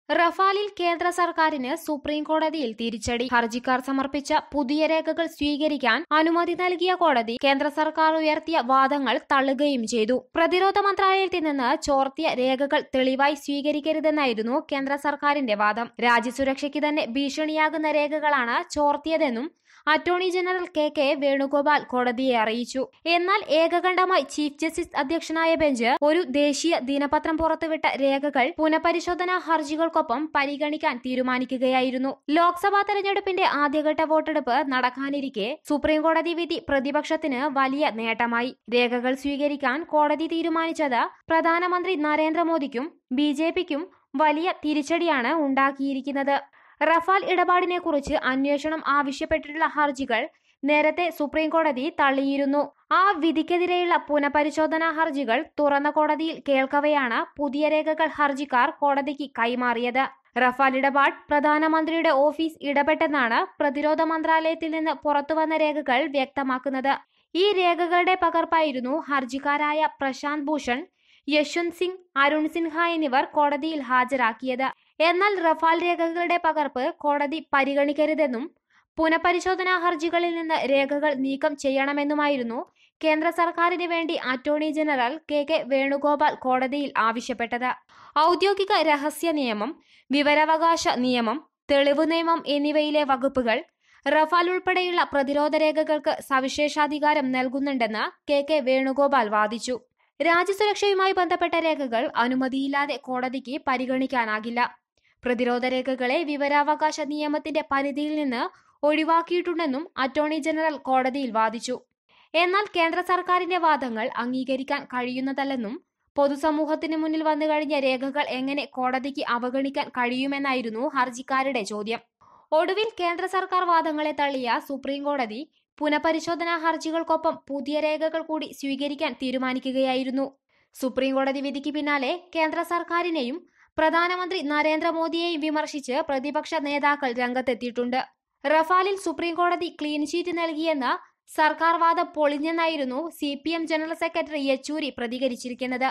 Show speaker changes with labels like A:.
A: റഫാലിൽ കേന്ദ്ര സർക്കാരിന് സുപ്രീം കോടതിയിൽ തിരിച്ചടി. ഹർജിക്കാർ സമർപ്പിച്ച പുതിയ രേഖകൾ സ്വീകരിക്കാൻ അനുമതി നൽകിയ കോടതി കേന്ദ്ര സർക്കാർ ഉയർത്തിയ വാദങ്ങൾ തള്ളുകയും ചെയ്തു. പ്രതിരോധ മന്ത്രാലയത്തിൽ നിന്ന് ചോർത്തിയ രേഖകൾ തെളിവായി സ്വീകരിക്കരുതെന്നായിരുന്നു കേന്ദ്ര സർക്കാരിന്റെ വാദം. രാജ്യസുരക്ഷയ്ക്ക് തന്നെ ഭീഷണിയാകുന്ന രേഖകളാണ് ചോർത്തിയതെന്നും അറ്റോർണി ജനറൽ കെ വേണുഗോപാൽ കോടതിയെ അറിയിച്ചു. എന്നാൽ ഏകകണ്ഠമായി ചീഫ് ജസ്റ്റിസ് അധ്യക്ഷനായ ബെഞ്ച് ഒരു ദേശീയ ദിനപത്രം പുറത്തുവിട്ട രേഖകൾ പുനഃപരിശോധനാ ഹർജികൾക്കൊപ്പം പരിഗണിക്കാൻ തീരുമാനിക്കുകയായിരുന്നു. ലോക്സഭാ തെരഞ്ഞെടുപ്പിന്റെ ആദ്യഘട്ട വോട്ടെടുപ്പ് നടക്കാനിരിക്കെ സുപ്രീം കോടതി വിധി പ്രതിപക്ഷത്തിന് വലിയ നേട്ടമായി. രേഖകൾ സ്വീകരിക്കാൻ കോടതി തീരുമാനിച്ചത് പ്രധാനമന്ത്രി നരേന്ദ്രമോദിക്കും BJPക്കും വലിയ തിരിച്ചടിയാണ് ഉണ്ടാക്കിയിരിക്കുന്നത്. റഫാൽ ഇടപാടിനെ കുറിച്ച് അന്വേഷണം ആവശ്യപ്പെട്ടിട്ടുള്ള ഹർജികൾ നേരത്തെ സുപ്രീം കോടതി തള്ളിയിരുന്നു. ആ വിധിക്കെതിരെയുള്ള പുനഃപരിശോധനാ ഹർജികൾ തുറന്ന കോടതിയിൽ കേൾക്കവെയാണ് പുതിയ രേഖകൾ ഹർജിക്കാർ കോടതിക്ക് കൈമാറിയത്. റഫാൽ ഇടപാട് പ്രധാനമന്ത്രിയുടെ ഓഫീസ് ഇടപെട്ടെന്നാണ് പ്രതിരോധ മന്ത്രാലയത്തിൽ നിന്ന് പുറത്തുവന്ന രേഖകൾ വ്യക്തമാക്കുന്നത്. ഈ രേഖകളുടെ പകർപ്പായിരുന്നു ഹർജിക്കാരായ പ്രശാന്ത് ഭൂഷൺ, യശ്വന്ത് സിംഗ്, അരുൺ സിൻഹ എന്നിവർ കോടതിയിൽ ഹാജരാക്കിയത്. എന്നാൽ റഫാൽ രേഖകളുടെ പകർപ്പ് കോടതി പരിഗണിക്കരുതെന്നും പുനഃപരിശോധനാ ഹർജികളിൽ നിന്ന് രേഖകൾ നീക്കം ചെയ്യണമെന്നുമായിരുന്നു കേന്ദ്ര സർക്കാരിന് വേണ്ടി അറ്റോർണി ജനറൽ കെ വേണുഗോപാൽ കോടതിയിൽ ആവശ്യപ്പെട്ടത്. ഔദ്യോഗിക രഹസ്യ നിയമം, വിവരാവകാശ നിയമം, തെളിവ് നിയമം എന്നിവയിലെ വകുപ്പുകൾ റഫാൽ ഉൾപ്പെടെയുള്ള പ്രതിരോധ രേഖകൾക്ക് സവിശേഷാധികാരം നൽകുന്നുണ്ടെന്ന് കെ വേണുഗോപാൽ വാദിച്ചു. രാജ്യസുരക്ഷയുമായി ബന്ധപ്പെട്ട രേഖകൾ അനുമതിയില്ലാതെ കോടതിക്ക് പരിഗണിക്കാനാകില്ല. പ്രതിരോധ രേഖകളെ വിവരാവകാശ നിയമത്തിന്റെ പരിധിയിൽ നിന്ന് ഒഴിവാക്കിയിട്ടുണ്ടെന്നും അറ്റോർണി ജനറൽ കോടതിയിൽ വാദിച്ചു. എന്നാൽ കേന്ദ്ര സർക്കാരിന്റെ വാദങ്ങൾ അംഗീകരിക്കാൻ കഴിയുന്നതല്ലെന്നും പൊതുസമൂഹത്തിന് മുന്നിൽ വന്നു കഴിഞ്ഞ രേഖകൾ എങ്ങനെ കോടതിക്ക് അവഗണിക്കാൻ കഴിയുമെന്നായിരുന്നു ഹർജിക്കാരുടെ ചോദ്യം. ഒടുവിൽ കേന്ദ്ര സർക്കാർ വാദങ്ങളെ തള്ളിയ സുപ്രീം കോടതി പുനഃപരിശോധനാ ഹർജികൾക്കൊപ്പം പുതിയ രേഖകൾ കൂടി സ്വീകരിക്കാൻ തീരുമാനിക്കുകയായിരുന്നു. സുപ്രീം കോടതി വിധിക്ക് പിന്നാലെ കേന്ദ്ര സർക്കാരിനെയും പ്രധാനമന്ത്രി നരേന്ദ്രമോദിയെയും വിമർശിച്ച് പ്രതിപക്ഷ നേതാക്കൾ രംഗത്തെത്തിയിട്ടുണ്ട്. റഫാലിൽ സുപ്രീം കോടതി ക്ലീൻ ചീറ്റ് നൽകിയെന്ന സർക്കാർ വാദം പൊളിഞ്ഞെന്നായിരുന്നു CPM ജനറൽ സെക്രട്ടറി യെച്ചൂരി പ്രതികരിച്ചിരിക്കുന്നത്.